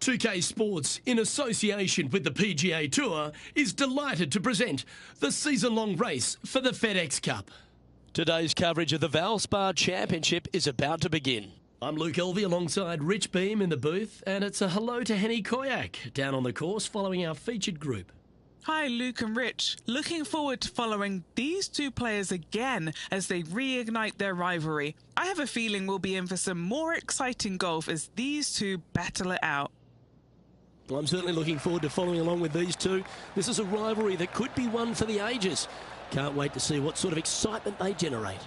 2K Sports, in association with the PGA Tour, is delighted to present the season-long race for the FedEx Cup. Today's coverage of the Valspar Championship is about to begin. I'm Luke Elvey alongside Rich Beam in the booth, and it's a hello to Henny Koyak down on the course following our featured group. Hi, Luke and Rich. Looking forward to following these two players again as they reignite their rivalry. I have a feeling we'll be in for some more exciting golf as these two battle it out. Well, I'm certainly looking forward to following along with these two. This is a rivalry that could be one for the ages. Can't wait to see what sort of excitement they generate.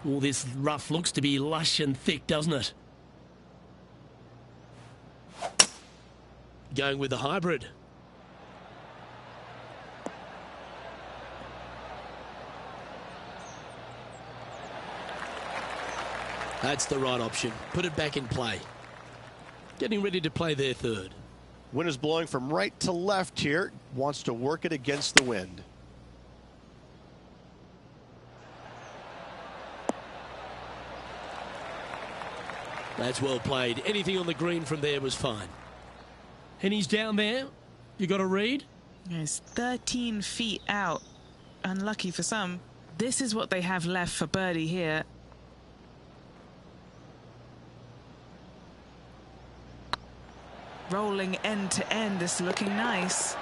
Well, this rough looks to be lush and thick, doesn't it? Going with the hybrid. That's the right option. Put it back in play. Getting ready to play their third. Wind is blowing from right to left here. Wants to work it against the wind. That's well played. Anything on the green from there was fine. Henny's down there. You got a read? It's 13 feet out. Unlucky for some. This is what they have left for birdie here. Rolling end to end, this looking nice.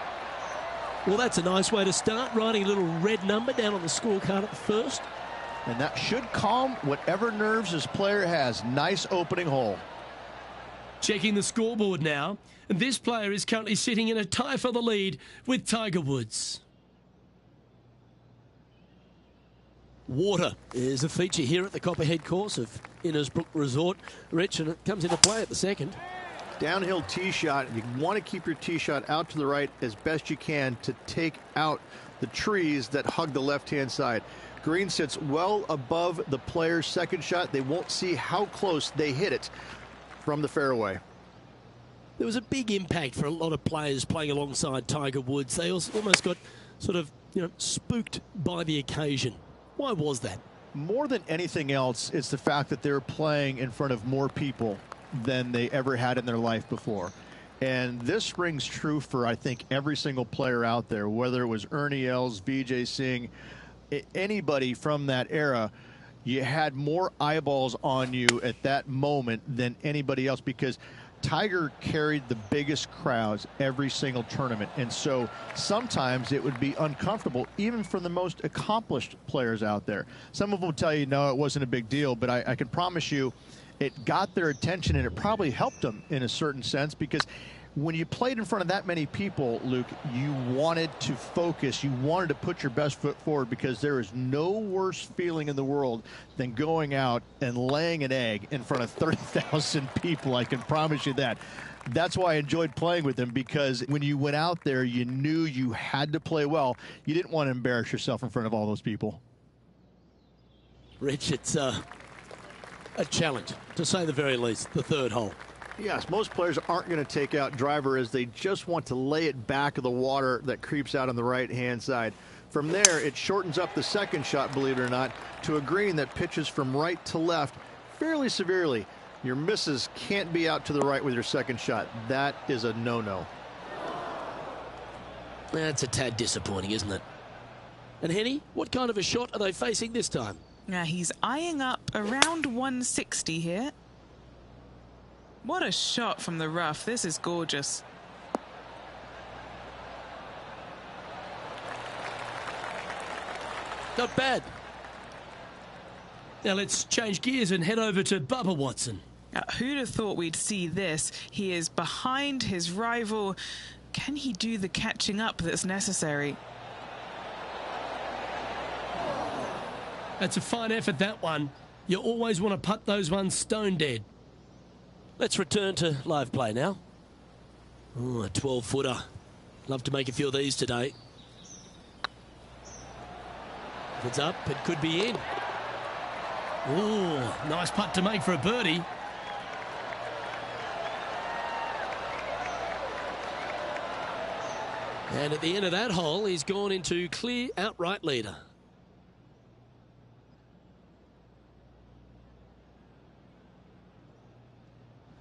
Well, that's a nice way to start, writing a little red number down on the scorecard at the first. And that should calm whatever nerves this player has. Nice opening hole. Checking the scoreboard now. And this player is currently sitting in a tie for the lead with Tiger Woods. Water is a feature here at the Copperhead course of Innisbrook Resort. Rich, and it comes into play at the second. Downhill tee shot. You want to keep your tee shot out to the right as best you can to take out the trees that hug the left-hand side. Green sits well above the player's second shot. They won't see how close they hit it from the fairway. There was a big impact for a lot of players playing alongside Tiger Woods. They almost got sort of, spooked by the occasion. Why was that? More than anything else, it's the fact that they're playing in front of more people than they ever had in their life before. And this rings true for, I think, every single player out there, whether it was Ernie Els, Vijay Singh, anybody from that era. You had more eyeballs on you at that moment than anybody else because Tiger carried the biggest crowds every single tournament. And so sometimes it would be uncomfortable, even for the most accomplished players out there. Some of them will tell you, no, it wasn't a big deal, but I can promise you it got their attention, and it probably helped them in a certain sense because when you played in front of that many people, Luke, you wanted to focus. You wanted to put your best foot forward because there is no worse feeling in the world than going out and laying an egg in front of 30,000 people. I can promise you that. That's why I enjoyed playing with them, because when you went out there, you knew you had to play well. You didn't want to embarrass yourself in front of all those people. Rich, it's a challenge, to say the very least, the third hole. Yes, most players aren't going to take out driver as they just want to lay it back of the water that creeps out on the right-hand side. From there, it shortens up the second shot, believe it or not, to a green that pitches from right to left fairly severely. Your misses can't be out to the right with your second shot. That is a no-no. That's a tad disappointing, isn't it? And Henny, what kind of a shot are they facing this time? Now he's eyeing up around 160 here. What a shot from the rough. This is gorgeous. Not bad. Now let's change gears and head over to Bubba Watson. Who'd have thought we'd see this? He is behind his rival. Can he do the catching up that's necessary? That's a fine effort, that one. You always want to putt those ones stone dead. Let's return to live play now. Oh, a 12-footer. Love to make a few of these today. If it's up, it could be in. Ooh, nice putt to make for a birdie. And at the end of that hole, he's gone into clear outright leader.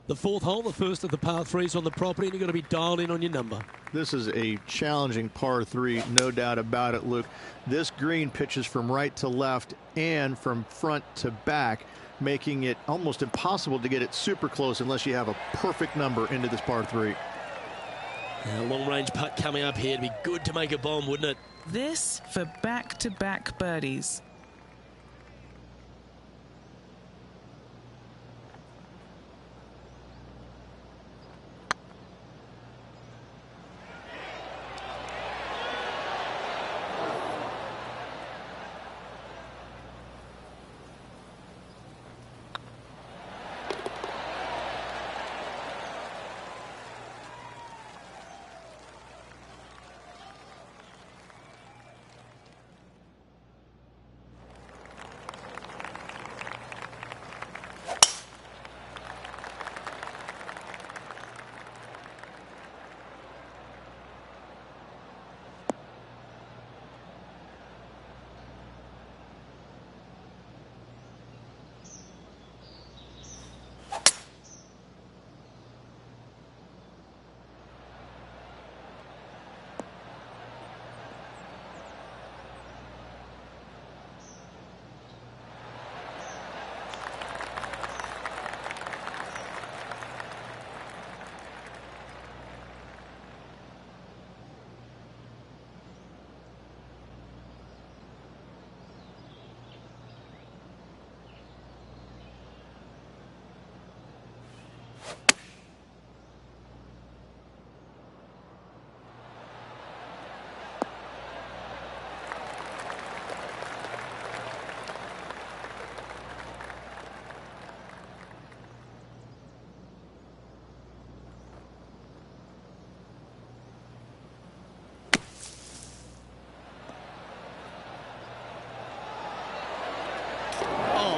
The fourth hole, the first of the par threes on the property, and you've got to be dialed in on your number. This is a challenging par 3, no doubt about it, Luke. This green pitches from right to left and from front to back, making it almost impossible to get it super close unless you have a perfect number into this par 3. Now, long-range putt coming up here. It'd be good to make a bomb, wouldn't it? This for back-to-back birdies.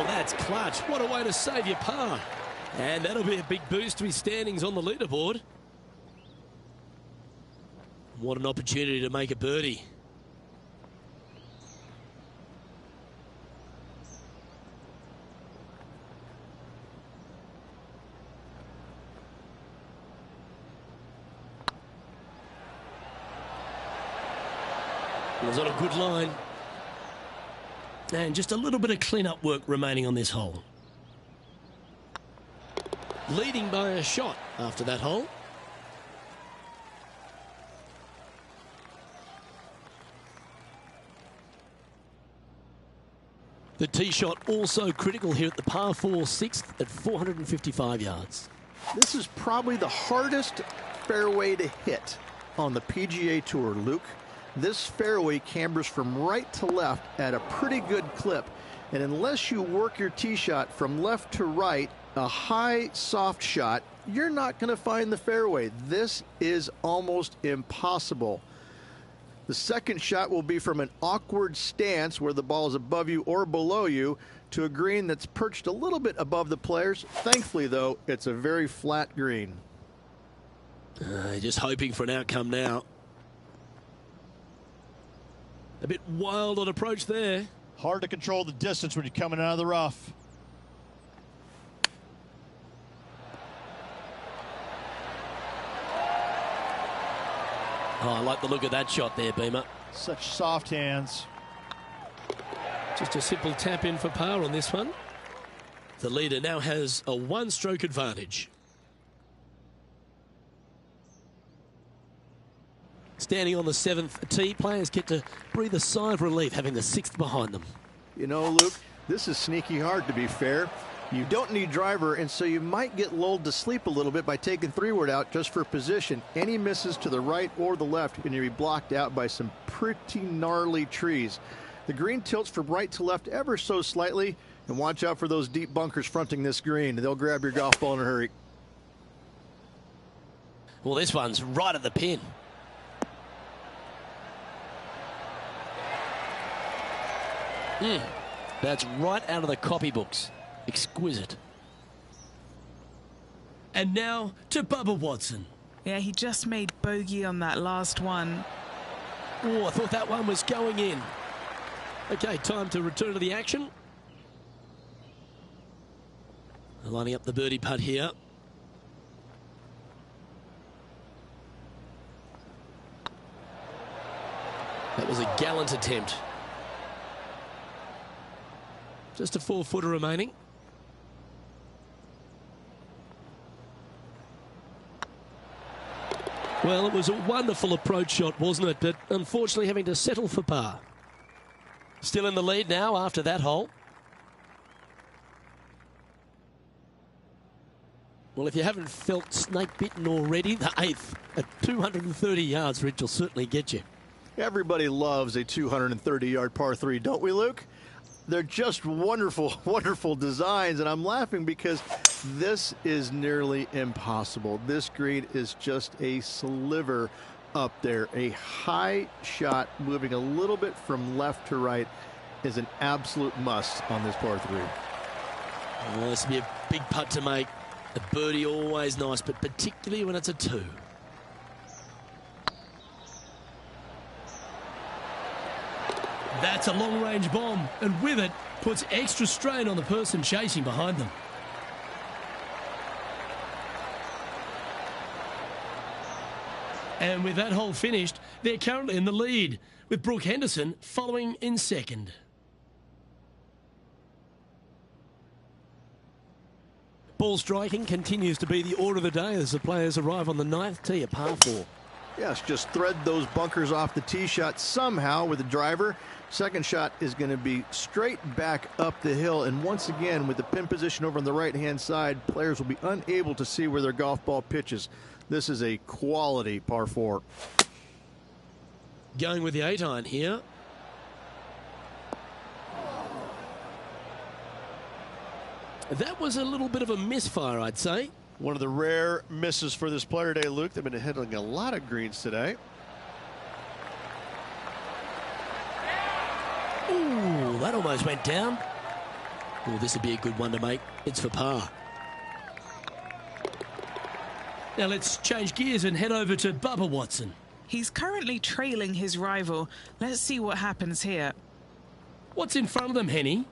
That's clutch. What a way to save your par. And that'll be a big boost to his standings on the leaderboard. What an opportunity to make a birdie. It was on a good line. And just a little bit of clean-up work remaining on this hole. Leading by a shot after that hole. The tee shot also critical here at the par 4 6th at 455 yards. This is probably the hardest fairway to hit on the PGA Tour, Luke. This fairway cambers from right to left at a pretty good clip, and unless you work your tee shot from left to right, a high soft shot, you're not going to find the fairway. This is almost impossible. The second shot will be from an awkward stance where the ball is above you or below you to a green that's perched a little bit above the players. Thankfully, though, it's a very flat green. Just hoping for an outcome now. A bit wild on approach there. Hard to control the distance when you're coming out of the rough. Oh, I like the look of that shot there, Beamer. Such soft hands. Just a simple tap in for par on this one. The leader now has a one-stroke advantage. Standing on the 7th tee, players get to breathe a sigh of relief having the 6th behind them. You know, Luke, this is sneaky hard, to be fair. You don't need driver, and so you might get lulled to sleep a little bit by taking 3-wood out just for position. Any misses to the right or the left, and you'll be blocked out by some pretty gnarly trees. The green tilts from right to left ever so slightly, and watch out for those deep bunkers fronting this green. They'll grab your golf ball in a hurry. Well, this one's right at the pin. That's right out of the copybooks. Exquisite. And now to Bubba Watson. Yeah, he just made bogey on that last one. Oh, I thought that one was going in. Okay, time to return to the action. Lining up the birdie putt here. That was a gallant attempt. Just a 4-footer remaining. Well, it was a wonderful approach shot, wasn't it? But unfortunately having to settle for par. Still in the lead now after that hole. Well, if you haven't felt snake bitten already, the 8th at 230 yards, Rich, will certainly get you. Everybody loves a 230-yard par 3, don't we, Luke? They're just wonderful, wonderful designs, and I'm laughing because this is nearly impossible. This green is just a sliver up there. A high shot moving a little bit from left to right is an absolute must on this par 3. Well, this will be a big putt to make. A birdie always nice, but particularly when it's a 2. That's a long-range bomb, and with it, puts extra strain on the person chasing behind them. And with that hole finished, they're currently in the lead, with Brooke Henderson following in second. Ball striking continues to be the order of the day as the players arrive on the 9th tee, a par 4. Yes, just thread those bunkers off the tee shot somehow with the driver. Second shot is going to be straight back up the hill. And once again, with the pin position over on the right-hand side, players will be unable to see where their golf ball pitches. This is a quality par 4. Going with the 8-iron here. That was a little bit of a misfire, I'd say. One of the rare misses for this player today, Luke. They've been hitting a lot of greens today. Ooh, that almost went down. Oh, this would be a good one to make. It's for par. Now let's change gears and head over to Bubba Watson. He's currently trailing his rival. Let's see what happens here. What's in front of them, Henny?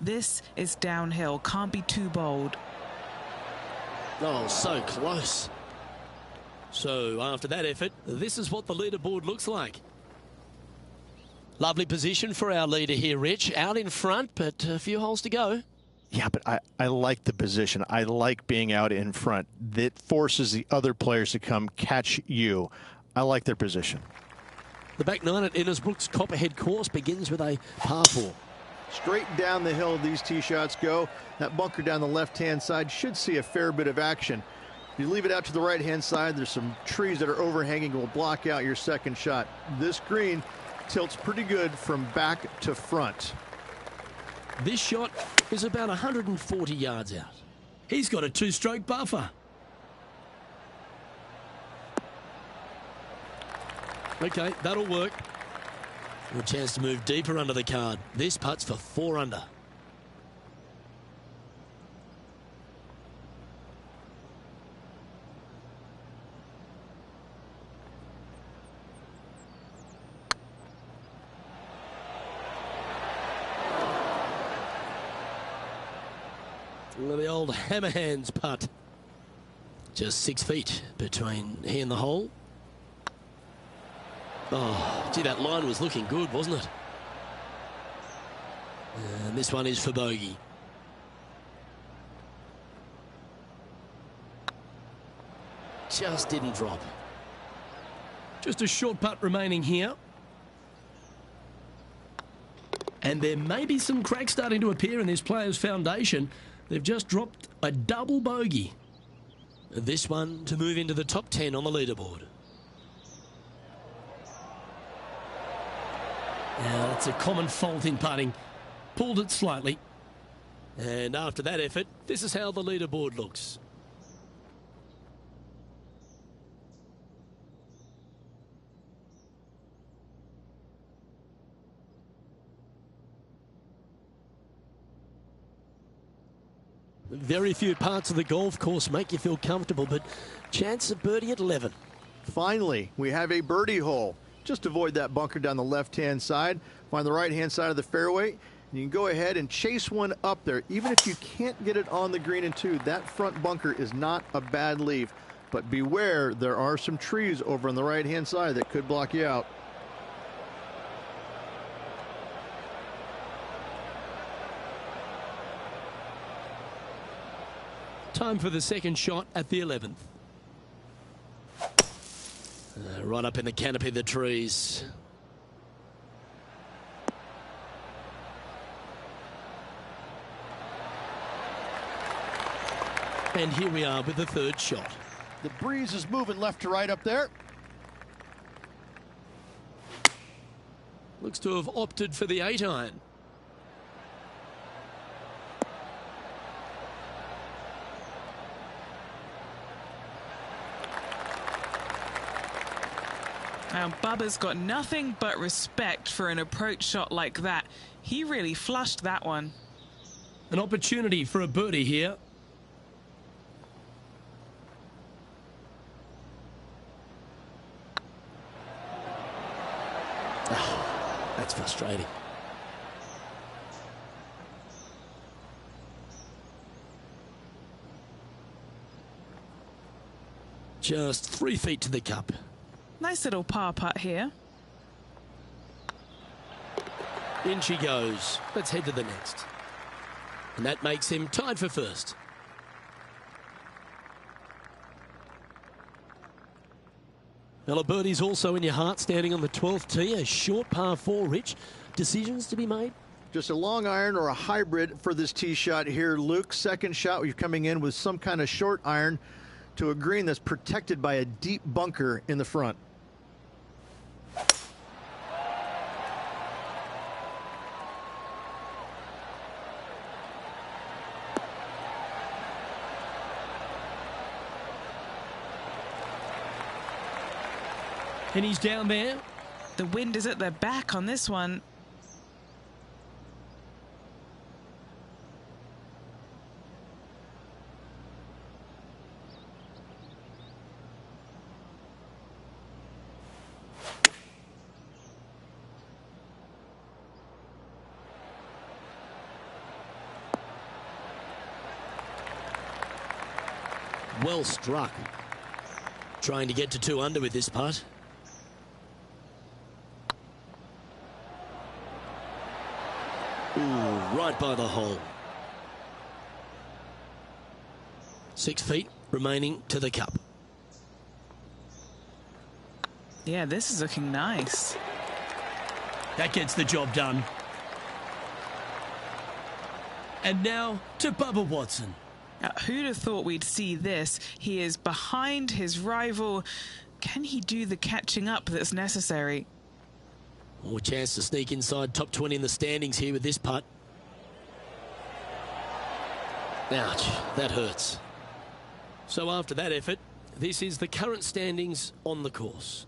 This is downhill. Can't be too bold. Oh, so close. So after that effort, this is what the leaderboard looks like. Lovely position for our leader here, Rich. Out in front, but a few holes to go. Yeah, but I like the position. I like being out in front. That forces the other players to come catch you. I like their position. The back 9 at Innisbrook's Copperhead course begins with a par 4. Straight down the hill these tee shots go. That bunker down the left-hand side should see a fair bit of action. If you leave it out to the right-hand side, there's some trees that are overhanging and will block out your second shot. This green tilts pretty good from back to front. This shot is about 140 yards out. He's got a 2-stroke buffer. Okay, that'll work. A chance to move deeper under the card. This putt's for 4 under. The old hammer hands putt. Just 6 feet between he and the hole. Oh, gee, that line was looking good, wasn't it? And this one is for bogey. Just didn't drop. Just a short putt remaining here. And there may be some cracks starting to appear in this player's foundation. They've just dropped a double bogey. This one to move into the top 10 on the leaderboard. Now, that's a common fault in putting. Pulled it slightly. And after that effort, this is how the leaderboard looks. Very few parts of the golf course make you feel comfortable, but chance of birdie at 11. Finally, we have a birdie hole. Just avoid that bunker down the left-hand side. Find the right-hand side of the fairway. And you can go ahead and chase one up there. Even if you can't get it on the green in two, that front bunker is not a bad leave. But beware, there are some trees over on the right-hand side that could block you out. Time for the second shot at the 11th. Right up in the canopy of the trees. And here we are with the third shot. The breeze is moving left to right up there. Looks to have opted for the 8-iron. Now, Bubba's got nothing but respect for an approach shot like that. He really flushed that one. An opportunity for a birdie here. That's frustrating. Just 3 feet to the cup. Nice little par putt here. In she goes. Let's head to the next. And that makes him tied for first. Well, a birdie's also in your heart, standing on the 12th tee. A short par 4, Rich. Decisions to be made? Just a long iron or a hybrid for this tee shot here, Luke. Second shot, we're coming in with some kind of short iron to a green that's protected by a deep bunker in the front. And he's down there. The wind is at their back on this one. Well struck. Trying to get to 2 under with this putt. Ooh, right by the hole. 6 feet remaining to the cup. Yeah, this is looking nice. That gets the job done. And now to Bubba Watson. Who'd have thought we'd see this? He is behind his rival. Can he do the catching up that's necessary? More chance to sneak inside top 20 in the standings here with this putt. Ouch, that hurts. So after that effort, this is the current standings on the course.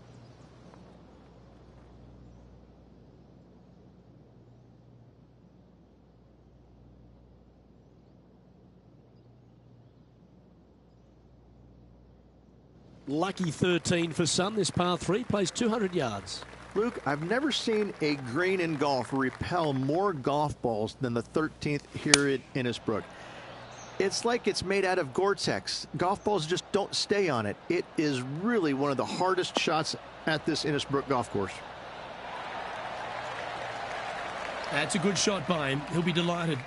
Lucky 13 for some. This par 3 plays 200 yards. Luke, I've never seen a green in golf repel more golf balls than the 13th here at Innisbrook. It's like it's made out of Gore-Tex. Golf balls just don't stay on it. It is really one of the hardest shots at this Innisbrook golf course. That's a good shot by him. He'll be delighted.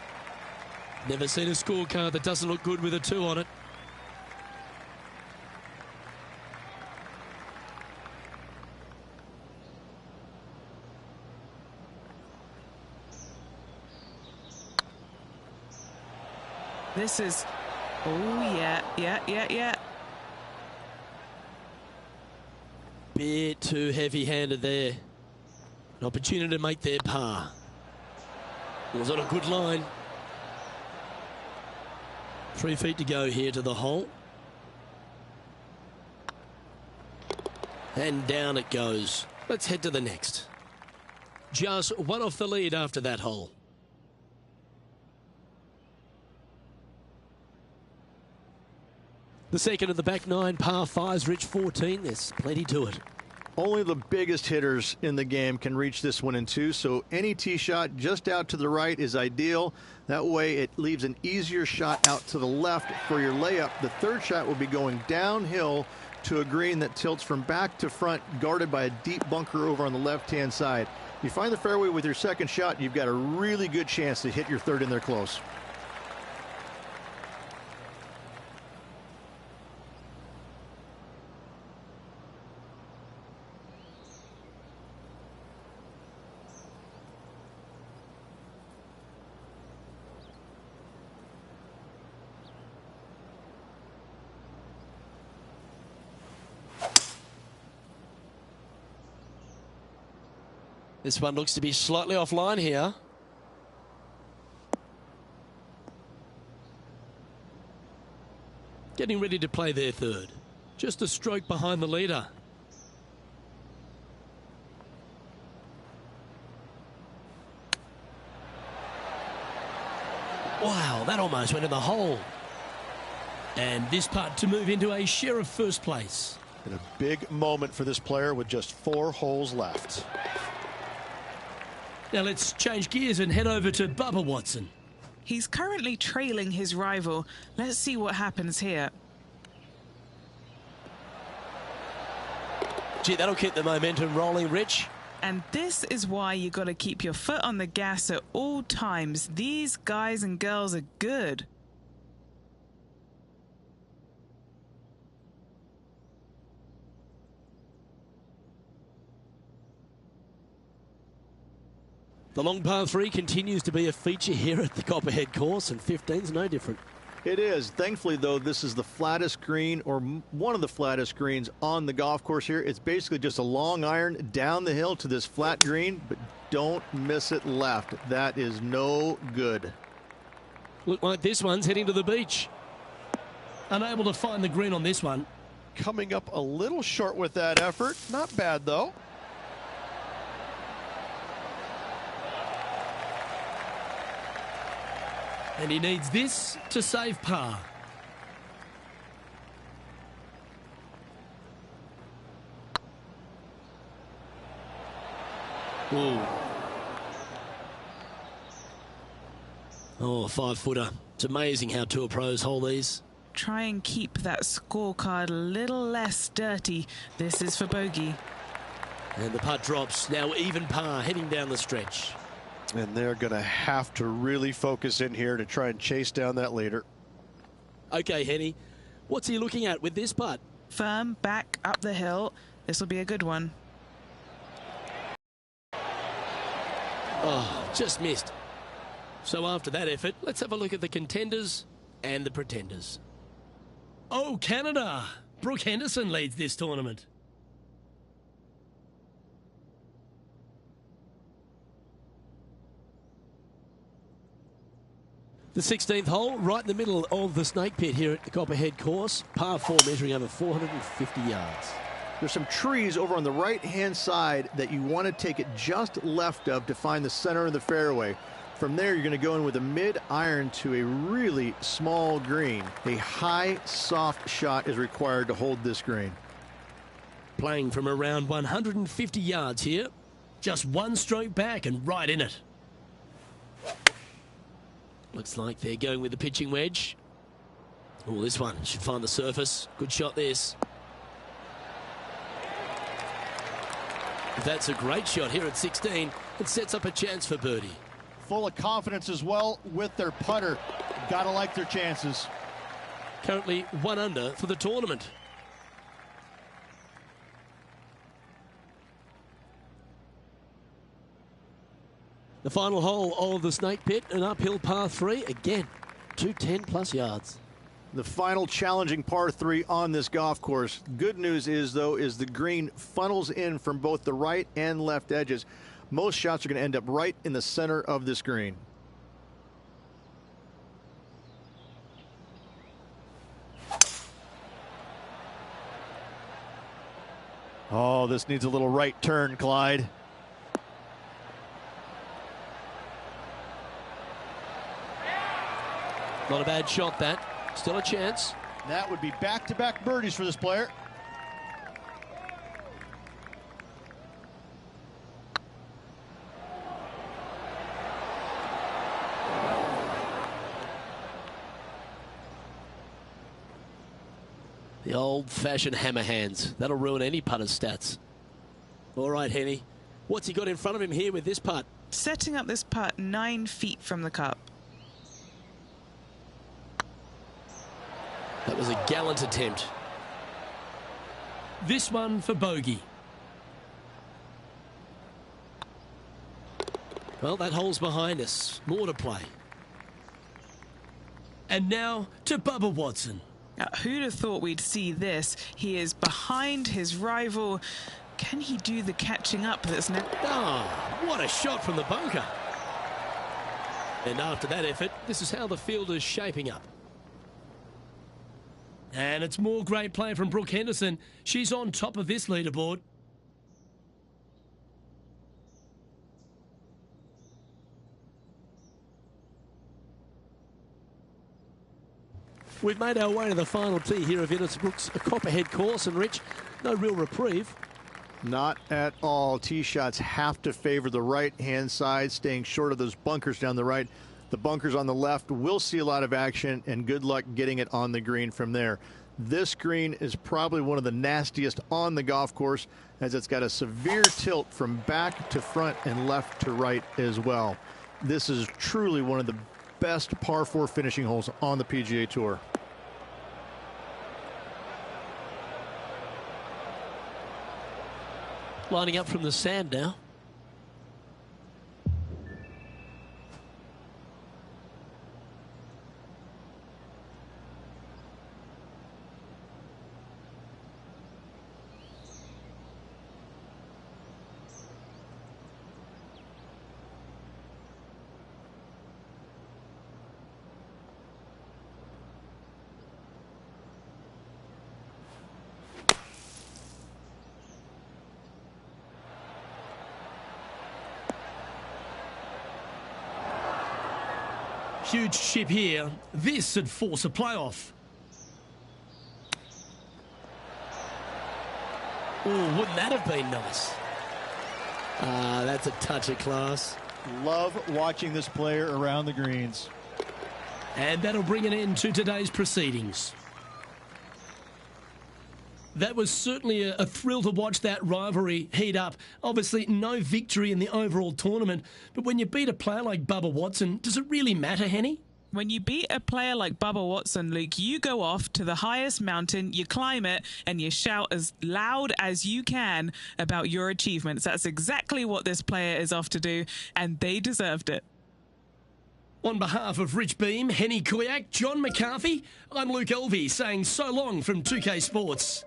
Never seen a scorecard that doesn't look good with a 2 on it. This is... Oh, yeah. Bit too heavy-handed there. An opportunity to make their par. It was on a good line. 3 feet to go here to the hole. And down it goes. Let's head to the next. Just 1 off the lead after that hole. The second of the back 9 par 5s, Rich 14. There's plenty to it. Only the biggest hitters in the game can reach this one in two, so any tee shot just out to the right is ideal. That way it leaves an easier shot out to the left for your layup. The third shot will be going downhill to a green that tilts from back to front, guarded by a deep bunker over on the left-hand side. If you find the fairway with your second shot, you've got a really good chance to hit your third in there close. This one looks to be slightly offline here. Getting ready to play their third. Just a stroke behind the leader. Wow, that almost went in the hole. And this putt to move into a share of first place. And a big moment for this player with just 4 holes left. Now let's change gears and head over to Bubba Watson. He's currently trailing his rival. Let's see what happens here. Gee, that'll keep the momentum rolling, Rich. And this is why you got to keep your foot on the gas at all times. These guys and girls are good. The long par 3 continues to be a feature here at the Copperhead course, and 15's no different. It is. Thankfully, though, this is the flattest green, or one of the flattest greens on the golf course here. It's basically just a long iron down the hill to this flat green, but don't miss it left. That is no good. Look like this one's heading to the beach. Unable to find the green on this one. Coming up a little short with that effort. Not bad, though. And he needs this to save par. Ooh. Oh, a 5-footer. It's amazing how tour pros hold these. Try and keep that scorecard a little less dirty. This is for bogey. And the putt drops. Now even par heading down the stretch. And they're going to have to really focus in here to try and chase down that leader. Okay, Henny. What's he looking at with this putt? Firm, back, up the hill. This will be a good one. Oh, just missed. So after that effort, let's have a look at the contenders and the pretenders. Oh, Canada! Brooke Henderson leads this tournament. The 16th hole, right in the middle of the snake pit here at the Copperhead course. Par 4 measuring over 450 yards. There's some trees over on the right-hand side that you want to take it just left of to find the center of the fairway. From there, you're going to go in with a mid-iron to a really small green. A high, soft shot is required to hold this green. Playing from around 150 yards here. Just one stroke back and right in it. Looks like they're going with the pitching wedge. Oh, this one should find the surface. Good shot, this. That's a great shot here at 16. It sets up a chance for birdie. Full of confidence as well with their putter. Gotta like their chances. Currently 1 under for the tournament. The final hole of the snake pit, an uphill par 3. Again, 210 plus yards. The final challenging par 3 on this golf course. Good news is, though, is the green funnels in from both the right and left edges. Most shots are going to end up right in the center of this green. Oh, this needs a little right turn, Clyde. Not a bad shot, that. Still a chance. That would be back-to-back birdies for this player. The old-fashioned hammer hands. That'll ruin any putter's stats. All right, Henny. What's he got in front of him here with this putt? Setting up this putt 9 feet from the cup. That was a gallant attempt. This one for bogey. Well, that hole's behind us. More to play. And now to Bubba Watson. Now, who'd have thought we'd see this? He is behind his rival. Can he do the catching up that's next? Oh, what a shot from the bunker. And after that effort, this is how the field is shaping up. And it's more great play from Brooke Henderson. She's on top of this leaderboard. We've made our way to the final tee here of Innisbrook's Copperhead course, and Rich, no real reprieve. Not at all. Tee shots have to favor the right-hand side, staying short of those bunkers down the right. The bunkers on the left will see a lot of action, and good luck getting it on the green from there. This green is probably one of the nastiest on the golf course, as it's got a severe tilt from back to front and left to right as well. This is truly one of the best par 4 finishing holes on the PGA Tour. Lining up from the sand now. Huge chip here. This would force a playoff. Oh, wouldn't that have been nice? That's a touch of class. Love watching this player around the greens. And that'll bring an end to today's proceedings. That was certainly a thrill to watch that rivalry heat up. Obviously, no victory in the overall tournament. But when you beat a player like Bubba Watson, does it really matter, Henny? When you beat a player like Bubba Watson, Luke, you go off to the highest mountain, you climb it, and you shout as loud as you can about your achievements. That's exactly what this player is off to do, and they deserved it. On behalf of Rich Beam, Henny Kuyak, John McCarthy, I'm Luke Elvey saying so long from 2K Sports.